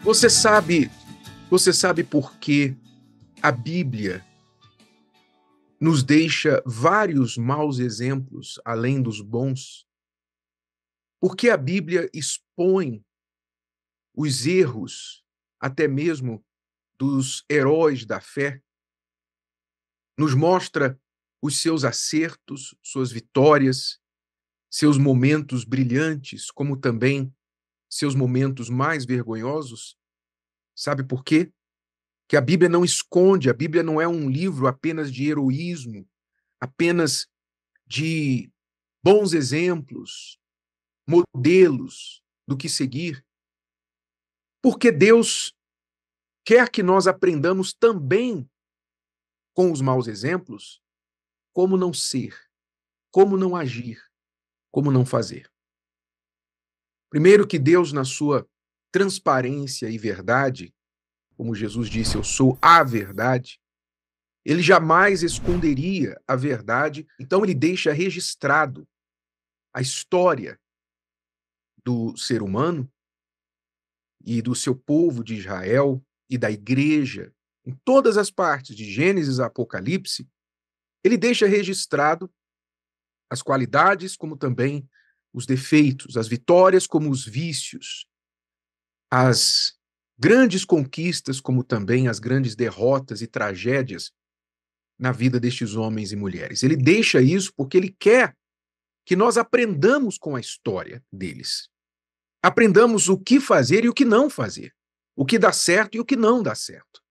Você sabe, você sabe por que a Bíblia nos deixa vários maus exemplos além dos bons? Por que a Bíblia expõe os erros, até mesmo dos heróis da fé? Nos mostra os seus acertos, suas vitórias, seus momentos brilhantes, como também seus momentos mais vergonhosos? Sabe por quê? Que a Bíblia não esconde, a Bíblia não é um livro apenas de heroísmo, apenas de bons exemplos, modelos do que seguir. Porque Deus quer que nós aprendamos também com os maus exemplos como não ser, como não agir, como não fazer. Primeiro que Deus, na sua transparência e verdade, como Jesus disse, eu sou a verdade, ele jamais esconderia a verdade, então ele deixa registrado a história do ser humano e do seu povo de Israel e da igreja, em todas as partes, de Gênesis a Apocalipse, ele deixa registrado as qualidades como também os defeitos, as vitórias como os vícios, as grandes conquistas como também as grandes derrotas e tragédias na vida destes homens e mulheres. Ele deixa isso porque ele quer que nós aprendamos com a história deles. Aprendamos o que fazer e o que não fazer, o que dá certo e o que não dá certo.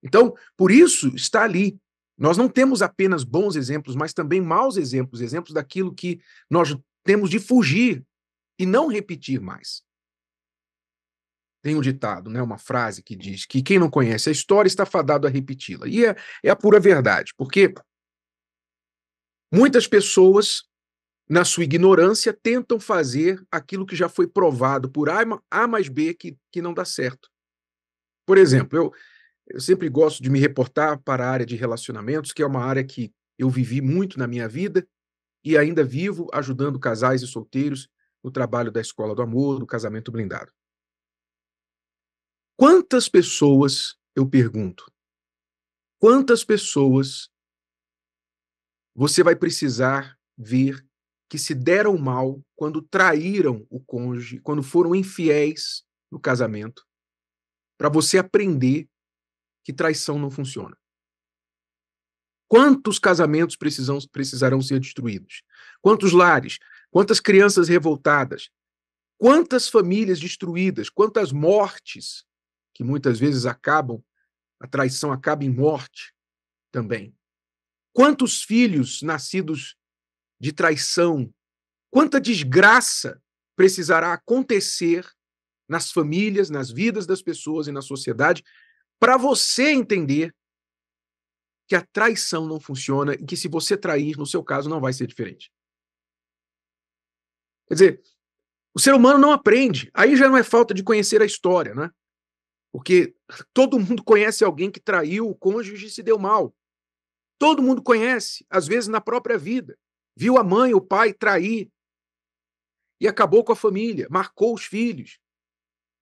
Então, por isso está ali. Nós não temos apenas bons exemplos, mas também maus exemplos, exemplos daquilo que nós temos de fugir e não repetir mais. Tem um ditado, né, uma frase que diz que quem não conhece a história está fadado a repeti-la. E é a pura verdade, porque muitas pessoas, na sua ignorância, tentam fazer aquilo que já foi provado por A mais B que não dá certo. Por exemplo, eu sempre gosto de me reportar para a área de relacionamentos, que é uma área que eu vivi muito na minha vida e ainda vivo ajudando casais e solteiros no trabalho da Escola do Amor, do Casamento Blindado. Quantas pessoas, eu pergunto, quantas pessoas você vai precisar ver que se deram mal quando traíram o cônjuge, quando foram infiéis no casamento, para você aprender que traição não funciona? Quantos casamentos precisarão ser destruídos? Quantos lares? Quantas crianças revoltadas? Quantas famílias destruídas? Quantas mortes que muitas vezes a traição acaba em morte também? Quantos filhos nascidos de traição? Quanta desgraça precisará acontecer nas famílias, nas vidas das pessoas e na sociedade para você entender que a traição não funciona e que se você trair, no seu caso, não vai ser diferente. Quer dizer, o ser humano não aprende. Aí já não é falta de conhecer a história, né? Porque todo mundo conhece alguém que traiu o cônjuge e se deu mal. Todo mundo conhece, às vezes na própria vida. Viu a mãe, o pai trair e acabou com a família, marcou os filhos.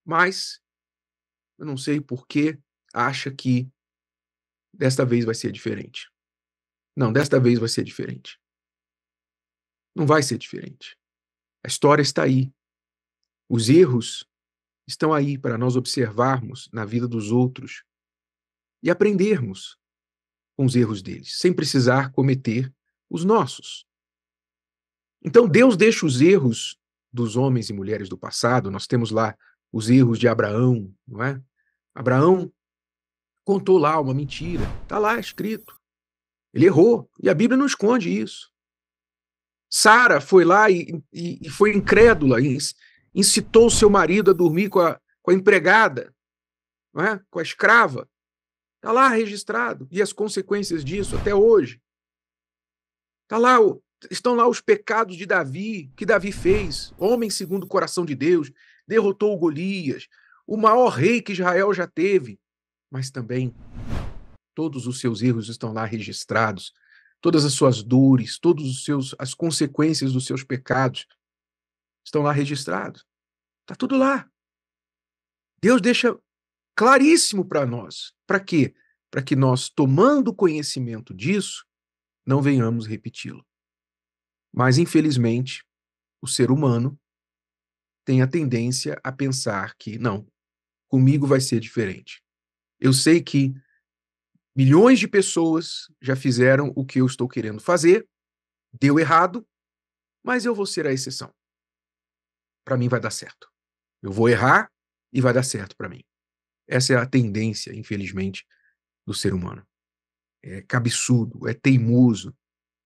Mas eu não sei por que acha que desta vez vai ser diferente. Não, desta vez vai ser diferente. Não vai ser diferente. A história está aí. Os erros estão aí para nós observarmos na vida dos outros e aprendermos com os erros deles, sem precisar cometer os nossos. Então, Deus deixa os erros dos homens e mulheres do passado. Nós temos lá os erros de Abraão, não é? Abraão contou lá uma mentira, está lá escrito. Ele errou, e a Bíblia não esconde isso. Sara foi lá e foi incrédula, incitou seu marido a dormir com a empregada, não é? Com a escrava. Está lá registrado, e as consequências disso até hoje. Estão lá os pecados de Davi, que Davi fez, homem segundo o coração de Deus, derrotou Golias, o maior rei que Israel já teve, mas também todos os seus erros estão lá registrados, todas as suas dores, as consequências dos seus pecados estão lá registrados. Está tudo lá. Deus deixa claríssimo para nós. Para quê? Para que nós, tomando conhecimento disso, não venhamos repeti-lo. Mas, infelizmente, o ser humano tem a tendência a pensar que, não, comigo vai ser diferente. Eu sei que milhões de pessoas já fizeram o que eu estou querendo fazer, deu errado, mas eu vou ser a exceção. Para mim vai dar certo. Eu vou errar e vai dar certo para mim. Essa é a tendência, infelizmente, do ser humano. É cabeçudo, é teimoso,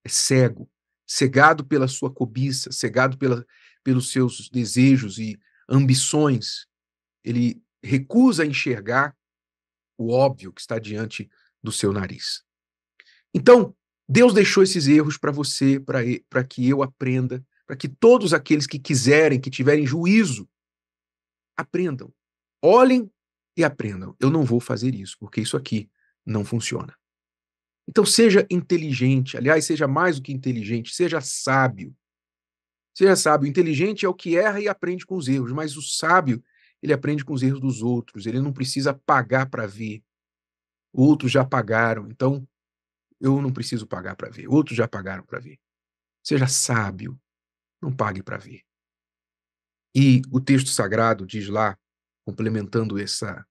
é cego, cegado pela sua cobiça, cegado pelos seus desejos e ambições. Ele recusa enxergar o óbvio que está diante do seu nariz. Então, Deus deixou esses erros para você, para que eu aprenda, para que todos aqueles que quiserem, que tiverem juízo, aprendam. Olhem e aprendam. Eu não vou fazer isso, porque isso aqui não funciona. Então, seja inteligente, aliás, seja mais do que inteligente, seja sábio. Seja sábio. Inteligente é o que erra e aprende com os erros, mas o sábio, ele aprende com os erros dos outros, ele não precisa pagar para ver. Outros já pagaram, então eu não preciso pagar para ver. Outros já pagaram para ver. Seja sábio, não pague para ver. E o texto sagrado diz lá, complementando essa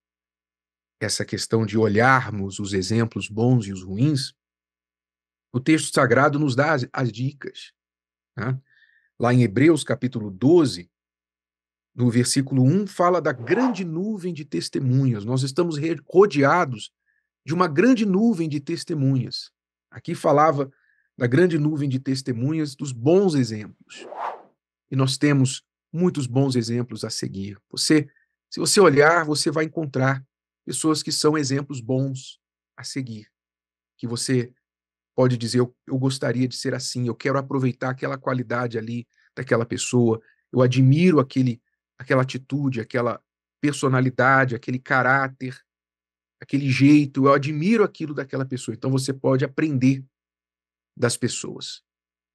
questão de olharmos os exemplos bons e os ruins, o texto sagrado nos dá as dicas. Né? Lá em Hebreus, capítulo 12, no versículo 1, fala da grande nuvem de testemunhas. Nós estamos rodeados de uma grande nuvem de testemunhas. Aqui falava da grande nuvem de testemunhas dos bons exemplos. E nós temos muitos bons exemplos a seguir. Se você olhar, você vai encontrar pessoas que são exemplos bons a seguir, que você pode dizer, eu gostaria de ser assim, eu quero aproveitar aquela qualidade ali daquela pessoa, eu admiro aquela atitude, aquela personalidade, aquele caráter, aquele jeito, eu admiro aquilo daquela pessoa. Então você pode aprender das pessoas.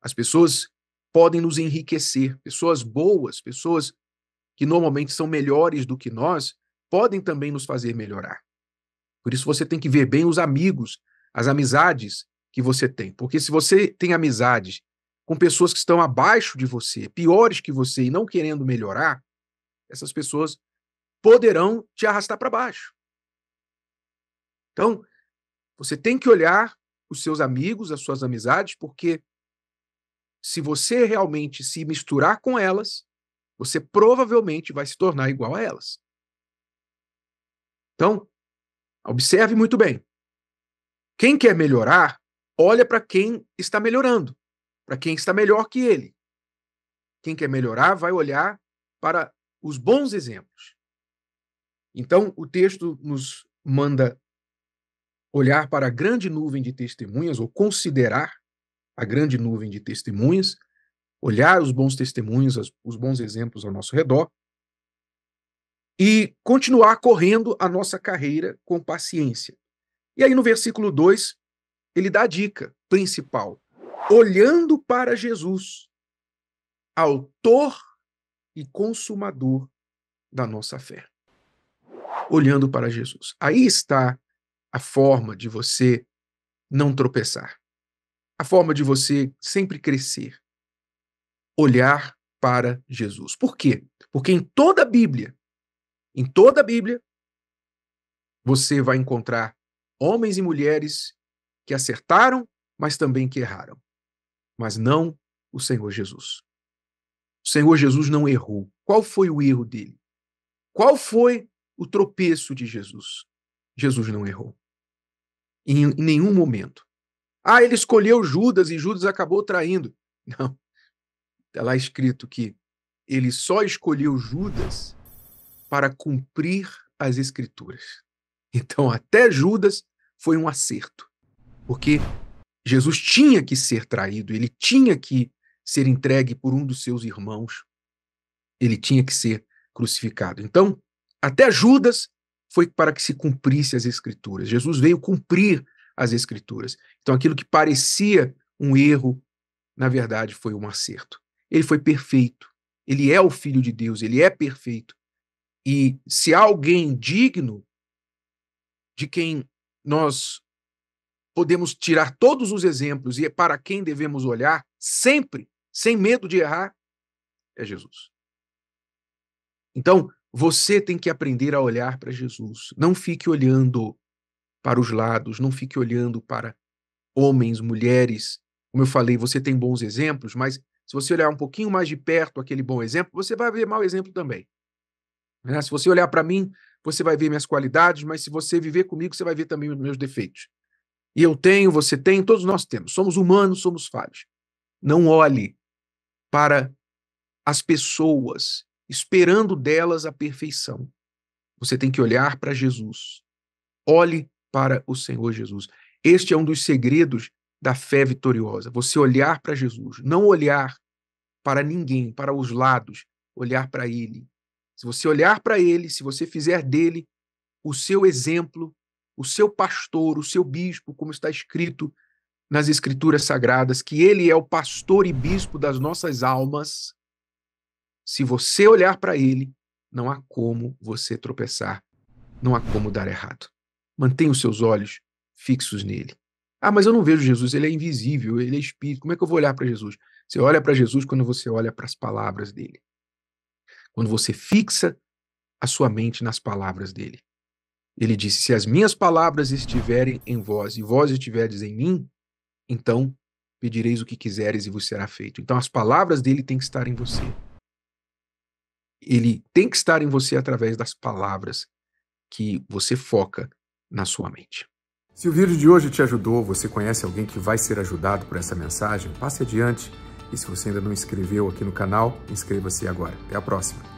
As pessoas podem nos enriquecer, pessoas boas, pessoas que normalmente são melhores do que nós, podem também nos fazer melhorar. Por isso você tem que ver bem os amigos, as amizades que você tem. Porque se você tem amizades com pessoas que estão abaixo de você, piores que você e não querendo melhorar, essas pessoas poderão te arrastar para baixo. Então, você tem que olhar os seus amigos, as suas amizades, porque se você realmente se misturar com elas, você provavelmente vai se tornar igual a elas. Então, observe muito bem. Quem quer melhorar, olha para quem está melhorando, para quem está melhor que ele. Quem quer melhorar vai olhar para os bons exemplos. Então, o texto nos manda olhar para a grande nuvem de testemunhas, ou considerar a grande nuvem de testemunhas, olhar os bons testemunhos, os bons exemplos ao nosso redor, e continuar correndo a nossa carreira com paciência. E aí, no versículo 2, ele dá a dica principal. Olhando para Jesus, autor e consumador da nossa fé. Olhando para Jesus. Aí está a forma de você não tropeçar. A forma de você sempre crescer. Olhar para Jesus. Por quê? Porque em toda a Bíblia, você vai encontrar homens e mulheres que acertaram, mas também que erraram. Mas não o Senhor Jesus. O Senhor Jesus não errou. Qual foi o erro dele? Qual foi o tropeço de Jesus? Jesus não errou. Em nenhum momento. Ah, ele escolheu Judas e Judas acabou traindo. Não. Está lá escrito que ele só escolheu Judas para cumprir as Escrituras. Então, até Judas foi um acerto. Porque Jesus tinha que ser traído, ele tinha que ser entregue por um dos seus irmãos, ele tinha que ser crucificado. Então, até Judas foi para que se cumprisse as Escrituras. Jesus veio cumprir as Escrituras. Então, aquilo que parecia um erro, na verdade, foi um acerto. Ele foi perfeito. Ele é o Filho de Deus, ele é perfeito. E se há alguém digno de quem nós podemos tirar todos os exemplos e para quem devemos olhar sempre, sem medo de errar, é Jesus. Então, você tem que aprender a olhar para Jesus. Não fique olhando para os lados, não fique olhando para homens, mulheres. Como eu falei, você tem bons exemplos, mas se você olhar um pouquinho mais de perto aquele bom exemplo, você vai ver mau exemplo também. Né? Se você olhar para mim, você vai ver minhas qualidades, mas se você viver comigo, você vai ver também os meus defeitos. E eu tenho, você tem, todos nós temos. Somos humanos, somos falhos. Não olhe para as pessoas esperando delas a perfeição. Você tem que olhar para Jesus. Olhe para o Senhor Jesus. Este é um dos segredos da fé vitoriosa. Você olhar para Jesus, não olhar para ninguém, para os lados, olhar para Ele. Se você olhar para Ele, se você fizer dele o seu exemplo, o seu pastor, o seu bispo, como está escrito nas Escrituras Sagradas, que Ele é o pastor e bispo das nossas almas, se você olhar para Ele, não há como você tropeçar, não há como dar errado. Mantenha os seus olhos fixos nele. Ah, mas eu não vejo Jesus, ele é invisível, ele é espírito, como é que eu vou olhar para Jesus? Você olha para Jesus quando você olha para as palavras dele. Quando você fixa a sua mente nas palavras dele. Ele disse, se as minhas palavras estiverem em vós e vós estiverdes em mim, então pedireis o que quiseres e vos será feito. Então as palavras dele têm que estar em você. Ele tem que estar em você através das palavras que você foca na sua mente. Se o vídeo de hoje te ajudou, você conhece alguém que vai ser ajudado por essa mensagem, passe adiante. E se você ainda não inscreveu aqui no canal, inscreva-se agora. Até a próxima.